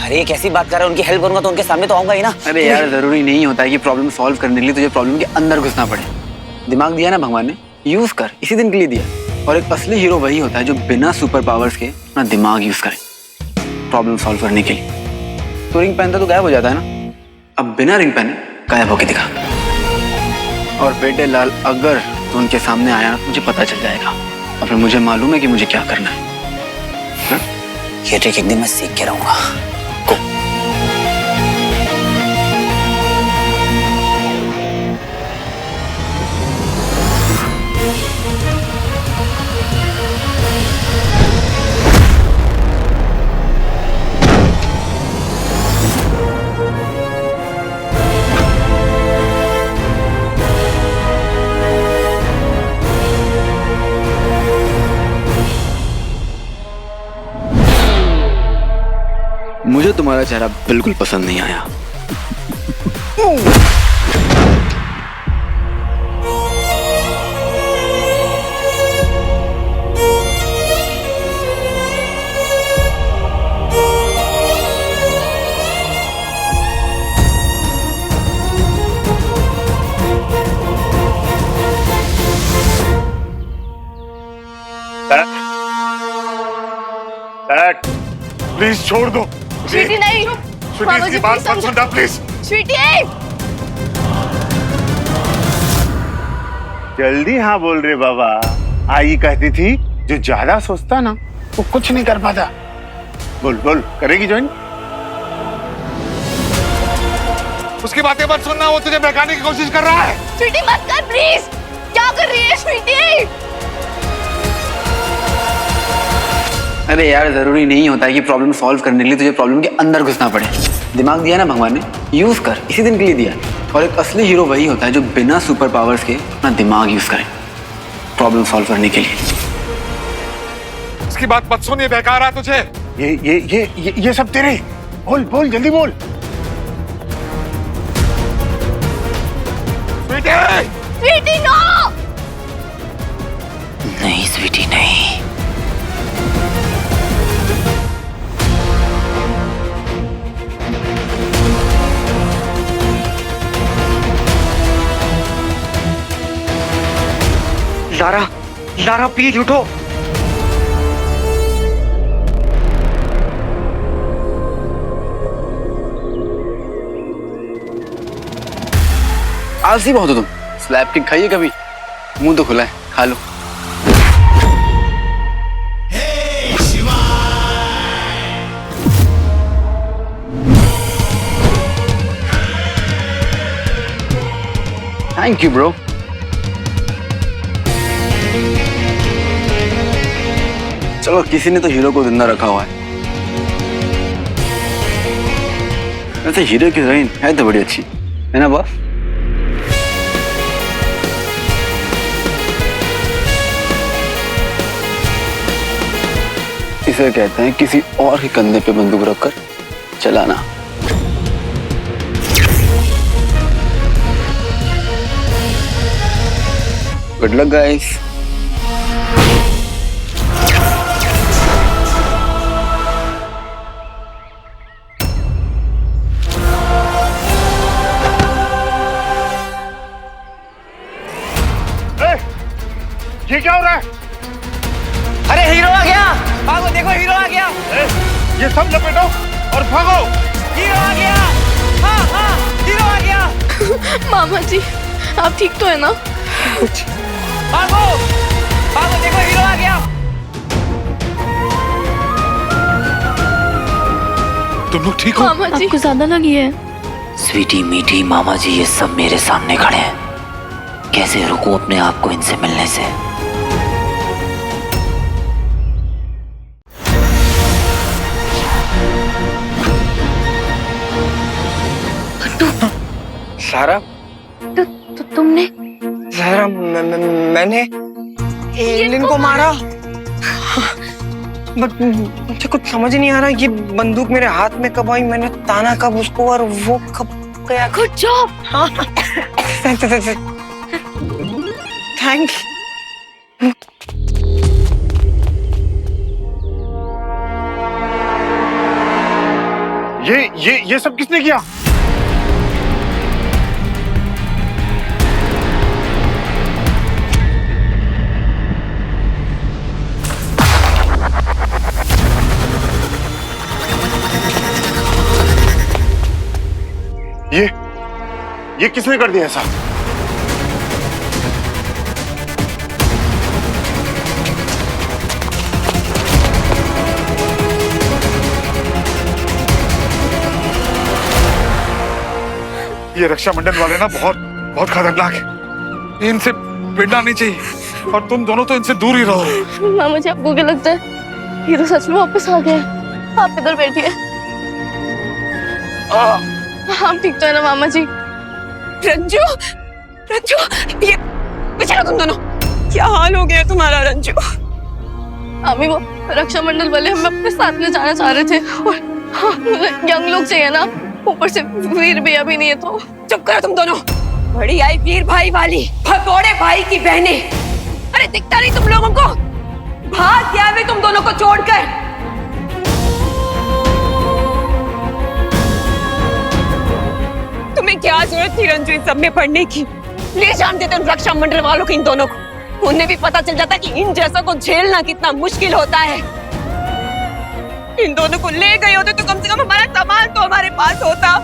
अरे कैसी बात कर रहा है? उनकी हेल्प करूंगा तो उनके सामने तो आऊंगा ही ना। अरे यार जरूरी नहीं होता है कि प्रॉब्लम सॉल्व करने के लिए तुझे प्रॉब्लम के अंदर घुसना पड़े। दिमाग दिया ना भगवान ने, यूज कर, इसी दिन के लिए दिया। और एक असली हीरो वही होता है जो बिना सुपर पावर्स के अपना दिमाग यूज करे प्रॉब्लम सॉल्व करने के लिए। तो रिंग पहनता तो गायब हो जाता है ना, अब बिना रिंग पहने गायब होके दिखा। और बेटे लाल, अगर तू उनके सामने आया ना, मुझे पता चल जाएगा और फिर मुझे मालूम है कि मुझे क्या करना है। ये ट्रिक एक दिन मैं सीख के रहूंगा। मुझे तुम्हारा चेहरा बिल्कुल पसंद नहीं आया। प्लीज छोड़ दो। स्वीटी नहीं। स्वीटी इसकी बात मत सुनना प्लीज। स्वीटी! जल्दी हाँ बोल रहे बाबा। आई कहती थी जो ज्यादा सोचता ना वो कुछ नहीं कर पाता। बोल बोल, करेगी ज्वाइन? उसकी बातें मत सुनना, वो तुझे बहकाने की कोशिश कर रहा है। स्वीटी मत कर प्लीज। क्या कर रही है स्वीटी? अरे यार जरूरी नहीं होता है कि प्रॉब्लम सॉल्व करने के लिए तुझे प्रॉब्लम के अंदर घुसना पड़े। दिमाग दिया ना भगवान ने, यूज कर, इसी दिन के लिए दिया। और एक असली हीरो वही होता है जो बिना सुपर पावर्स के अपना दिमाग यूज करे प्रॉब्लम सॉल्व करने के लिए। इसकी बात मत सुन, ये बेकार है तुझे। ये सब तेरे। बोल बोल, जल्दी बोल। स्वीटी नो! नहीं स्वीटी नहीं। लारा, लारा प्लीज उठो। आलसी बहुत हो तुम। स्लैब केक खाइए कभी? मुंह तो खुला है, खा लो। Thank you bro. चलो, किसी ने तो हीरो को जिंदा रखा हुआ है। वैसे हीरो की हीरोइन है तो बड़ी अच्छी है ना बॉस? इसे कहते हैं किसी और के कंधे पे बंदूक रखकर चलाना। Good luck guys. ये क्या हो रहा है? अरे हीरो आ गया, भागो, देखो हीरो आ गया। ये सब लपेटो और भागो। हीरो आ गया, हाँ हाँ हीरो आ गया। मामा जी आप ठीक तो है ना? भागो भागो, देखो हीरो आ गया। तुम लोग ठीक हो? मामा जी आपको ज्यादा लगी है? स्वीटी मीठी मामा जी ये सब मेरे सामने खड़े हैं, कैसे रुकूं अपने आप को इनसे मिलने से? सारा तुमने? सारा मैंने एलियन को मारा। बट मुझे कुछ समझ नहीं आ रहा, ये बंदूक मेरे हाथ में कब आई, मैंने ताना कब उसको और वो कब गया। Good job. हाँ थैंक ये सब किसने किया? ये किसने कर दिया ऐसा? ये रक्षा मंडल वाले ना बहुत बहुत खतरनाक है, इनसे भिड़ना नहीं चाहिए और तुम दोनों तो इनसे दूर ही रहो। मामा जी आपको क्या लगता है हीरो सच में वापस आ गया है? आप इधर बैठिए। आप ठीक तो है ना मामा जी? रंजू, रंजू, ये बेचारा तुम दोनों, क्या हाल हो गया तुम्हारा रंजू? अभी वो रक्षा मंडल वाले हमें अपने साथ ले जाना चाह रहे थे और यंग लोग चाहिए ना, ऊपर से वीर भैया भी नहीं है तो। चुप करो तुम दोनों। बड़ी आई वीर भाई वाली, भगोड़े भाई की बहनें। अरे दिखता नहीं तुम लोगों को? भाग गया वे तुम दोनों को छोड़कर। तुम्हें क्या जरूरत थी रंजू इन सब में पढ़ने की? ले जान देते उन रक्षा मंडल वालों को इन दोनों को, उन्हें भी पता चल जाता कि इन जैसा को झेलना कितना मुश्किल होता है। इन दोनों को ले गए होते तो कम से कम हमारा सामान तो हमारे पास होता।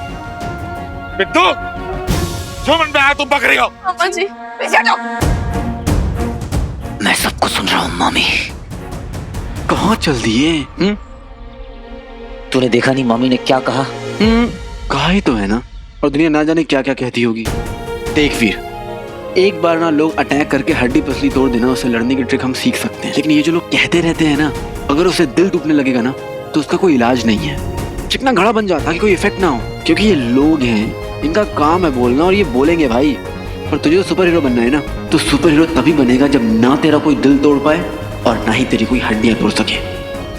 बिट्टू, जो मन में आया तुम बक रही हो। मामा जी पीछे हटो। मैं सबको सुन रहा हूँ मामी। कहाँ चल दिए? तूने देखा नहीं मामी ने क्या कहा? कहा ही तो है ना, और दुनिया ना जाने क्या क्या कहती होगी। देख वीर, एक बार ना लोग अटैक करके हड्डी पसली तोड़ देना, उससे लड़ने की ट्रिक हम सीख सकते हैं, लेकिन ये जो लोग कहते रहते हैं ना, अगर उसे दिल टूटने लगेगा ना तो उसका कोई इलाज नहीं है। चिकना घड़ा बन जाता कि कोई इफेक्ट ना हो, क्योंकि ये लोग हैं, इनका काम है बोलना और ये बोलेंगे भाई। और तुझे तो सुपर हीरो बनना है ना, तो सुपर हीरो तभी बनेगा जब ना तेरा कोई दिल तोड़ पाए और ना ही तेरी कोई हड्डियां तोड़ सके,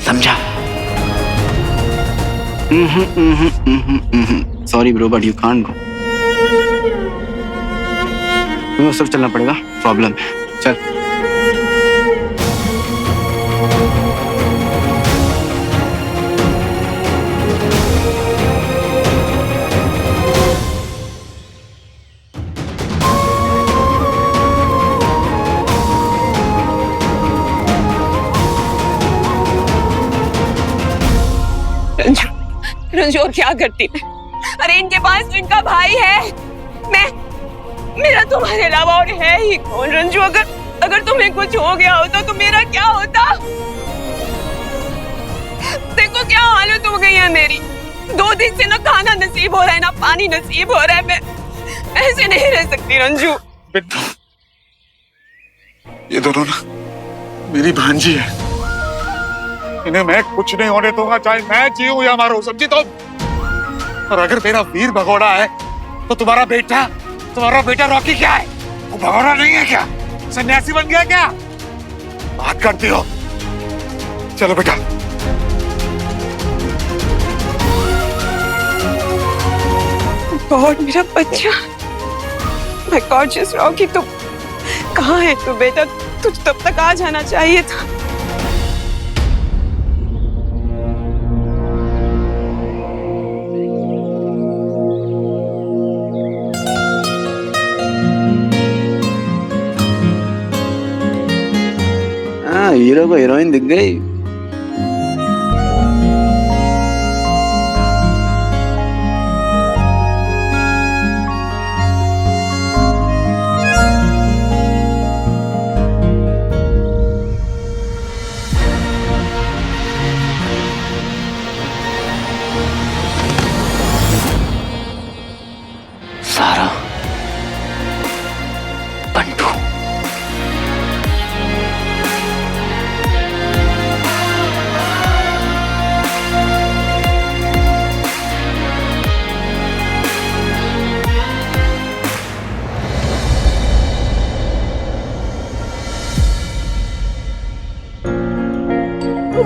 समझा? Sorry bro but you can't go. तुम्हें सब चलना पड़ेगा, प्रॉब्लम है। चल। रंजू, रंजू और क्या करती मैं? अरे इनके पास तो इनका भाई है, मेरा तुम्हारे अलावा और है ही कौन? रंजू, अगर तुम्हें कुछ हो गया होता तो मेरा क्या होता? देखो क्या हालत हो गई है मेरी। 2 दिन से ना खाना नसीब हो रहा है ना पानी नसीब हो रहा है। मैं ऐसे नहीं रह सकती रंजू। बिट्टू, ये दोनों ना मेरी भांजी है, इन्हें मैं कुछ नहीं होने दूंगा, चाहे मैं जीऊं या मारूं, समझी तुम? और अगर मेरा वीर भगोड़ा है तो तुम्हारा बेटा रॉकी क्या है? वो भगोड़ा नहीं है क्या? सन्यासी बन गया क्या? बात करती हो? चलो बेटा गॉड मेरा बच्चा, मैं गॉर्जियस रॉकी, तुम कहाँ है तू बेटा? तुझ तब तक आ जाना चाहिए था। हाँ, हीरो को हीरोइन दिख गई। सारा, बंटू,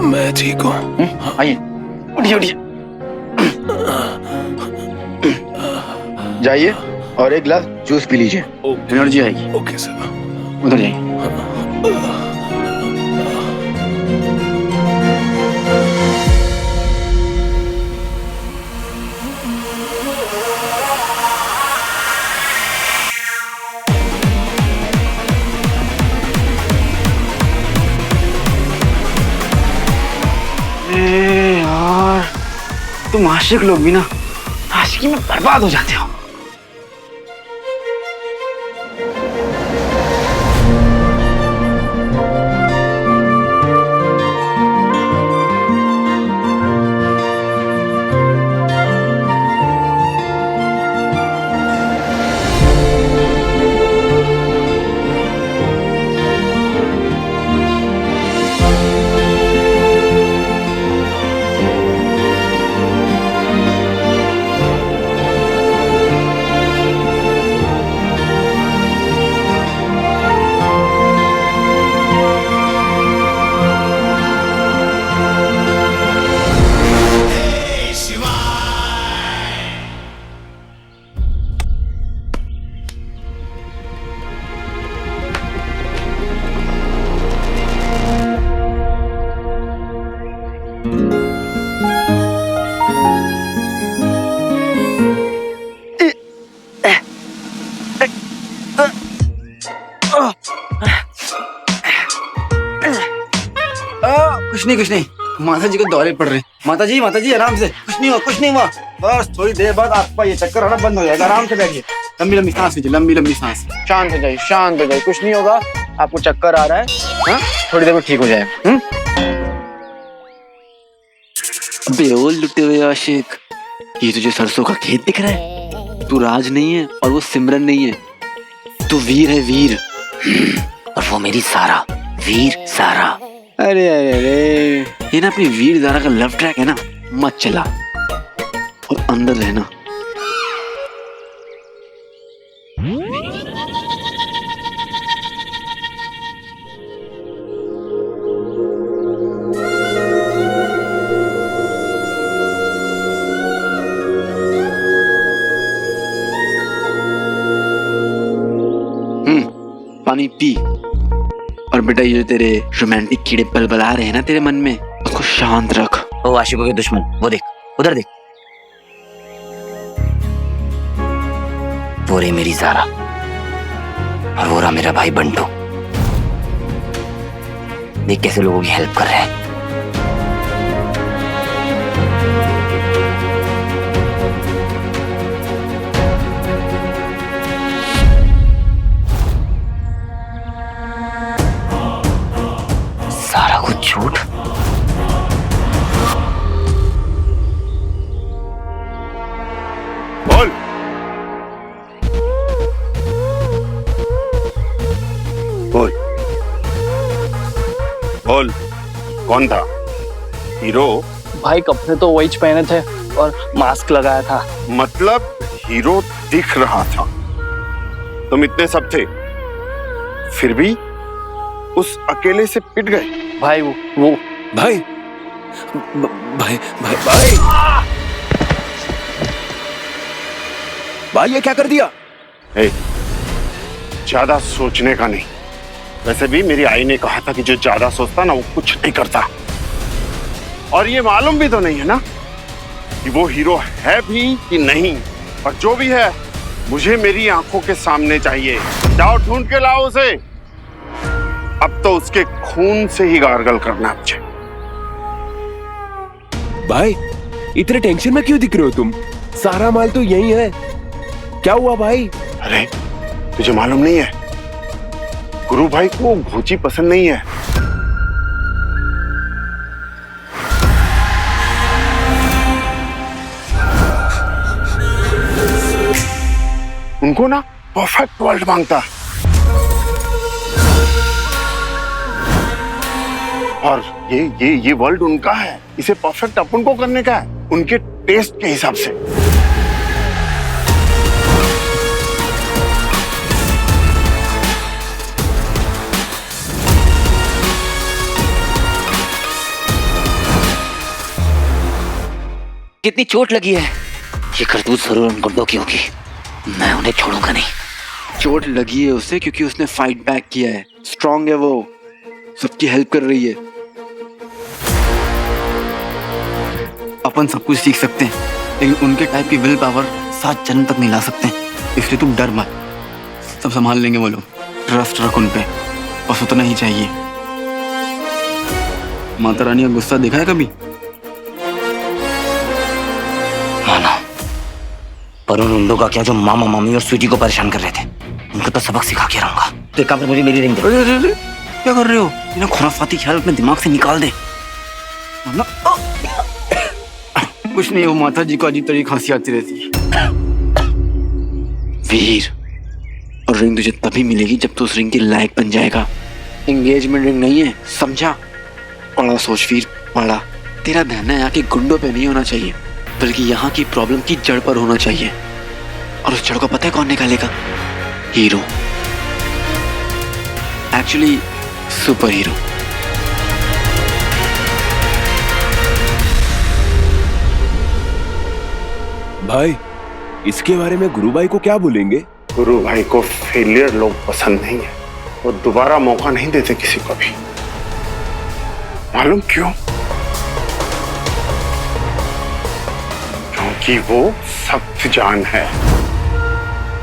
मैं ठीक हूँ। आइए, उठिए उठिए, जाइए और एक गिलास जूस पी लीजिए, एनर्जी आएगी। Okay sir. उधर जाइए। यार, तुम आशिक लोग भी ना आशिकी में बर्बाद हो जाते हो। कुछ नहीं, माता जी को दौरे पड़ रहे हैं। माता जी आराम से, कुछ नहीं हुआ। बस थोड़ी देर बाद आपका ये चक्कर आना बंद हो जाएगा। आराम से बैठिए, लंबी सांस लीजिए, लंबी सांस। शांत हो जाइए, कुछ नहीं होगा। आपको चक्कर आ रहा है, हाँ? थोड़ी देर में ठीक हो जाएगा। अबे ओ लुटे हुए आशिक, ये तुझे सरसों का खेत दिख रहा है? तू राज नहीं है और वो सिमरन नहीं है, तू वीर है, वीर। और वो मेरी सारा, वीर सारा। अरे ये ना अपनी वीर ज़ारा का लव ट्रैक है ना, मत चला और अंदर रहना। पानी पी। और बेटा ये जो तेरे रोमांटिक कीड़े बलबला रहे हैं ना तेरे मन में, उसको शांत रख। ओ आशिकों के दुश्मन, वो देख, उधर देख। वो रही मेरी ज़ारा और वो रहा मेरा भाई बंटू। देख कैसे लोगों की हेल्प कर रहे हैं। सारा कुछ झूठ। बोल। बोल बोल, कौन था हीरो? भाई कपड़े तो वही पहने थे और मास्क लगाया था। मतलब हीरो दिख रहा था, तुम इतने सब थे, फिर भी उस अकेले से पिट गए। भाई वो भाई भाई भाई भाई भाई ये क्या कर दिया? ज्यादा सोचने का नहीं। वैसे भी मेरी आई ने कहा था कि जो ज्यादा सोचता ना वो कुछ नहीं करता। और ये मालूम भी तो नहीं है ना कि वो हीरो है भी कि नहीं। और जो भी है मुझे मेरी आंखों के सामने चाहिए। जाओ ढूंढ के लाओ उसे। अब तो उसके खून से ही गार्गल करना है मुझे। भाई इतने टेंशन में क्यों दिख रहे हो तुम? सारा माल तो यही है। क्या हुआ भाई? अरे तुझे मालूम नहीं है, गुरु भाई को भोजी पसंद नहीं है। उनको ना परफेक्ट वर्ल्ड मांगता। और ये वर्ल्ड उनका है। इसे परफेक्ट अपन को करने का है, उनके टेस्ट के हिसाब से। कितनी चोट लगी है? ये करतूत जरूर उन गुंडों की होगी। मैं उन्हें छोड़ूंगा नहीं। चोट लगी है उसे क्योंकि उसने फाइट बैक किया है। स्ट्रांग है वो, सबकी हेल्प कर रही है। अपन सब कुछ सीख सकते हैं, लेकिन उनके टाइप की विल पावर 7 जन्म तक नहीं ला सकते। इसलिए तुम डर मत, सब संभाल लेंगे वो लोग। ट्रस्ट रख उन पे, बस उतना ही चाहिए। माता रानी का गुस्सा देखा है कभी? माना, पर उन लोगों का क्या जो मामा मामी और स्वीटी को परेशान कर रहे थे, उनको तो सबक सिखा के रहूंगा। तो एक काम कर, मुझे मेरी रिंग दे। अरे क्या कर रहे हो? इन्हें खुराफाती ख्याल अपने दिमाग से निकाल दे। कुछ नहीं, वो माता जी को अजीब तरह की खांसी आती रहती है। वीर, और रिंग तुझे तभी मिलेगी जब तू उस रिंग के लायक बन जाएगा। एंगेजमेंट रिंग नहीं है, समझा? बड़ा सोच वीर, बड़ा। तेरा ध्यान यहाँ के गुंडों पे नहीं होना चाहिए, बल्कि यहाँ की प्रॉब्लम की जड़ पर होना चाहिए। और उस जड़ को पता है कौन निकालेगा? हीरो। Actually super hero. भाई इसके बारे में गुरु भाई को क्या बोलेंगे? गुरु भाई को फेलियर लोग पसंद नहीं है। वो दोबारा मौका नहीं देते किसी को भी। मालूम क्यों? क्योंकि वो सख्त जान है।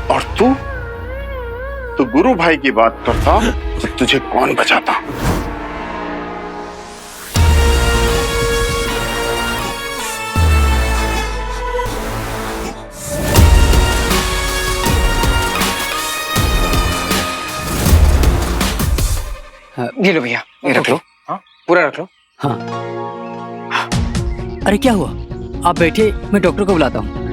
और तू गुरु भाई की बात करता तो तुझे कौन बचाता? ये लो भैया, ये रख लो। हाँ, पूरा रख लो। हाँ। अरे क्या हुआ? आप बैठिए, मैं डॉक्टर को बुलाता हूँ।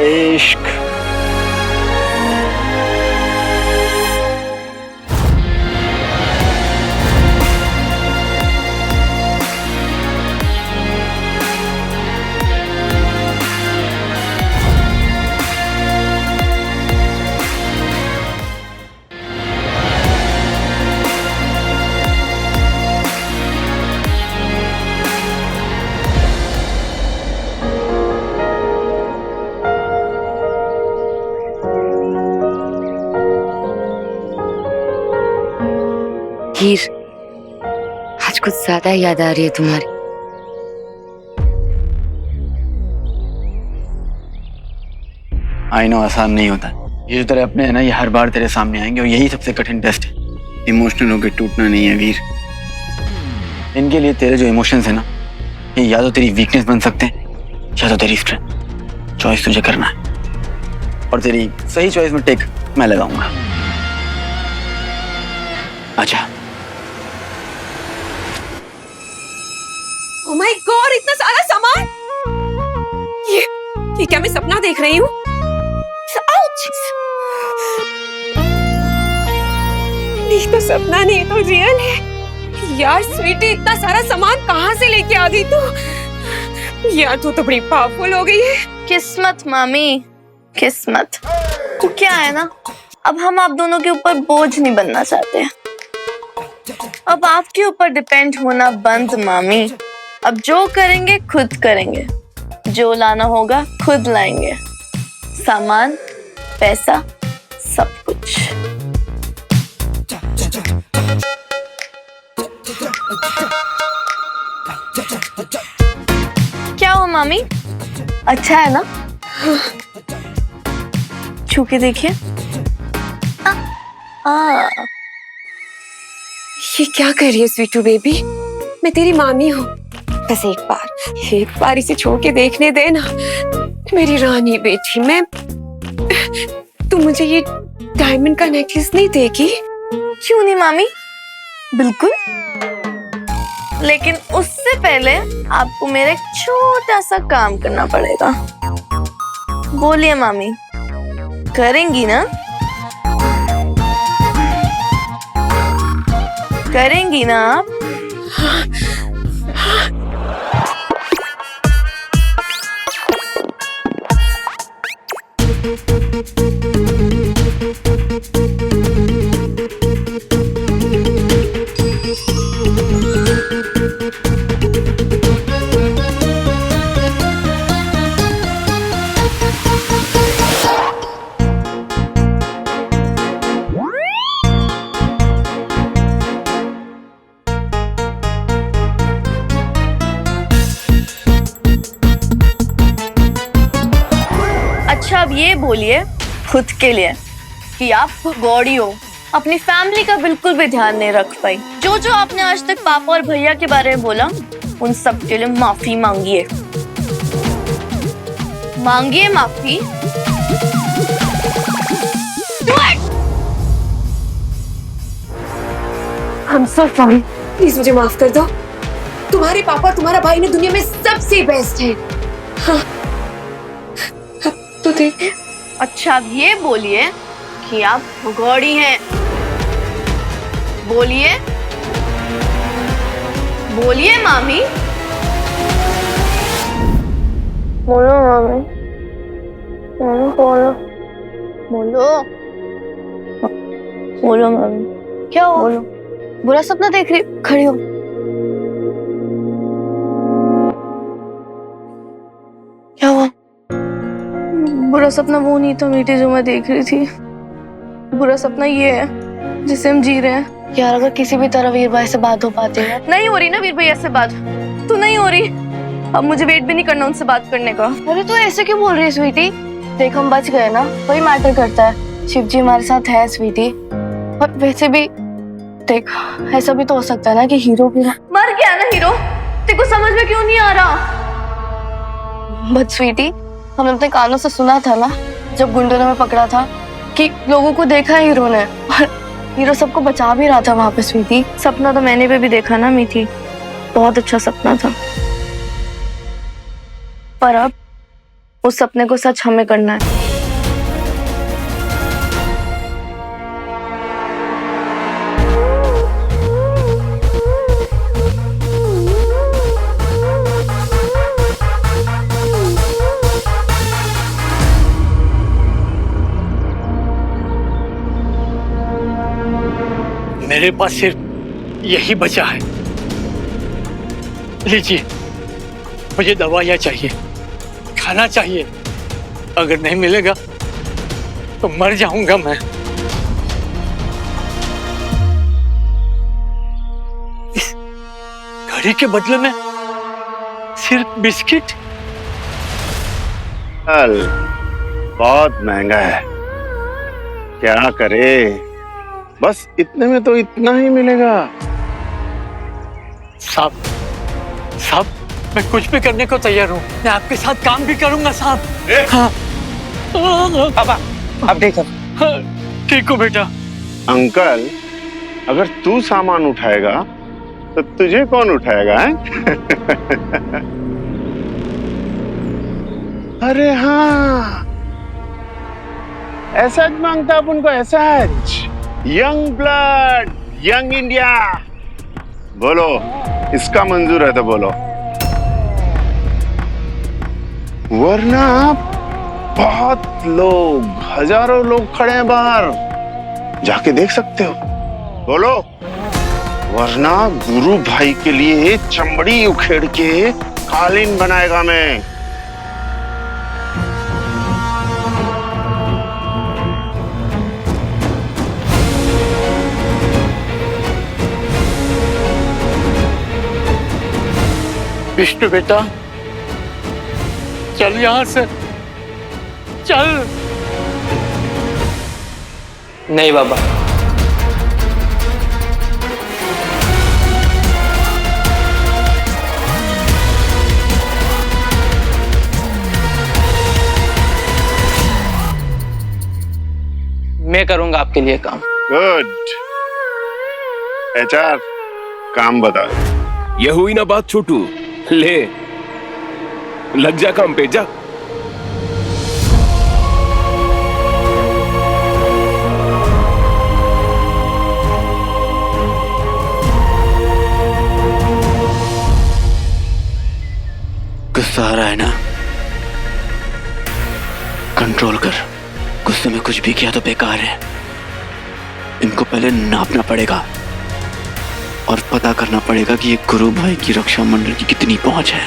इश्क। हीर, आज कुछ ज्यादा याद आ रही है तुम्हारी। आई नो आसान नहीं होता। ये जो तेरे अपने है ना, ये हर बार तेरे सामने आएंगे और यही सबसे कठिन टेस्ट है। इमोशनल होकर टूटना नहीं है वीर। इनके लिए तेरे जो इमोशंस है ना, ये या तो तेरी वीकनेस बन सकते हैं या तो तेरी स्ट्रेंथ। चॉइस तुझे करना है और तेरी सही चॉइस में टिक मैं लगाऊंगा। अच्छा। ओह माय गॉड, इतना सारा सामान! ये क्या मैं सपना देख रही हूँ? आउच! नहीं तो सपना नहीं तो रियल है। यार स्वीटी, इतना सारा सामान कहाँ से लेके आ गई तू? यार तू तो बड़ी पावरफुल हो गई है। किस्मत मामी, किस्मत। वो क्या है ना, अब हम आप दोनों के ऊपर बोझ नहीं बनना चाहते। अब आपके ऊपर डिपेंड होना बंद मामी। अब जो करेंगे खुद करेंगे, जो लाना होगा खुद लाएंगे, सामान, पैसा, सब कुछ। क्या हो मामी, अच्छा है ना? छू के देखिए। ये क्या कर रही है स्वीटू बेबी? मैं तेरी मामी हूँ। बस एक बार इसे छू के देखने दे ना, मेरी रानी बेटी। तू मुझे ये डायमंड का नेकलेस नहीं देगी? क्यों नहीं मामी, बिल्कुल। लेकिन उससे पहले आपको मेरा एक छोटा सा काम करना पड़ेगा। बोलिए मामी, करेंगी ना? करेंगी ना आप? अच्छा अब ये बोलिए खुद के लिए कि आप गौड़ी हो, अपनी फैमिली का बिल्कुल भी ध्यान नहीं रख पाई। जो जो आपने आज तक पापा और भैया के बारे में बोला, उन सब के लिए माफी मांगिए। मांगिए माफी। I'm so sorry. प्लीज मुझे माफ कर दो। तुम्हारे पापा, तुम्हारा भाई ने दुनिया में सबसे बेस्ट है। हाँ। तो देख। अच्छा अब ये बोलिए कि आप गौड़ी हैं। बोलिए, बोलिए मामी। बोलो मामी, बोलो बोलो बोलो बोलो मामी। क्या हो? बोलो। बुरा सपना देख रही? खड़ी हो। क्या हुआ? बुरा सपना वो नहीं था मीठी जो मैं देख रही थी। बुरा सपना ये है जिसे हम जी रहे हैं। यार अगर किसी भी तरह वीर भाई से बात हो पाती है। नहीं हो रही ना वीर भैया से बात, तो नहीं हो रही। अब मुझे वेट भी नहीं करना उनसे बात करने का। अरे तू ऐसे क्यों बोल रही है स्वीटी? देख हम बच गए ना, वही मैटर करता है। शिव जी हमारे साथ है स्वीटी। और वैसे भी देख, ऐसा भी तो हो सकता है ना कि हीरो भी मर गया ना हीरो। तेरे को समझ में क्यों नहीं आ रहा? बट स्वीटी, हमने अपने कानों से सुना था ना जब गुंडों ने हमें पकड़ा था कि लोगों को देखा है हीरो ने, और हीरो सबको बचा भी रहा था वहां पे। स्वीटी, सपना तो मैंने भी देखा ना मीठी, बहुत अच्छा सपना था। पर अब उस सपने को सच हमें करना है। मेरे पास सिर्फ यही बचा है। लीजिए, मुझे दवाइयाँ चाहिए, खाना चाहिए। अगर नहीं मिलेगा तो मर जाऊंगा मैं। इस घड़ी के बदले में सिर्फ बिस्किट। चल बहुत महंगा है, क्या करे, बस इतने में तो इतना ही मिलेगा। साहब साहब, मैं कुछ भी करने को तैयार हूँ, मैं आपके साथ काम भी करूंगा साहब। हाँ। पापा अब ठीक है। ठीक हो बेटा। अंकल, अगर तू सामान उठाएगा तो तुझे कौन उठाएगा है? अरे हाँ, ऐसा मांगता अपन को, ऐसा यंग ब्लड, यंग इंडिया। बोलो, इसका मंजूर है तो बोलो, वरना बहुत लोग, हजारों लोग खड़े हैं बाहर, जाके देख सकते हो। बोलो, वरना गुरु भाई के लिए चमड़ी उखेड़ के कालीन बनाएगा मैं। विष्णु बेटा, चल यहां से, चल। नहीं बाबा, मैं करूंगा आपके लिए काम। गुड। एचआर, काम बता। ये हुई ना बात छोटू, ले लग जा काम पे, जा। गुस्सा आ रहा है ना, कंट्रोल कर। गुस्से में कुछ भी किया तो बेकार है। इनको पहले नापना पड़ेगा और पता करना पड़ेगा कि ये गुरु भाई की रक्षा मंडल की कितनी पहुंच है।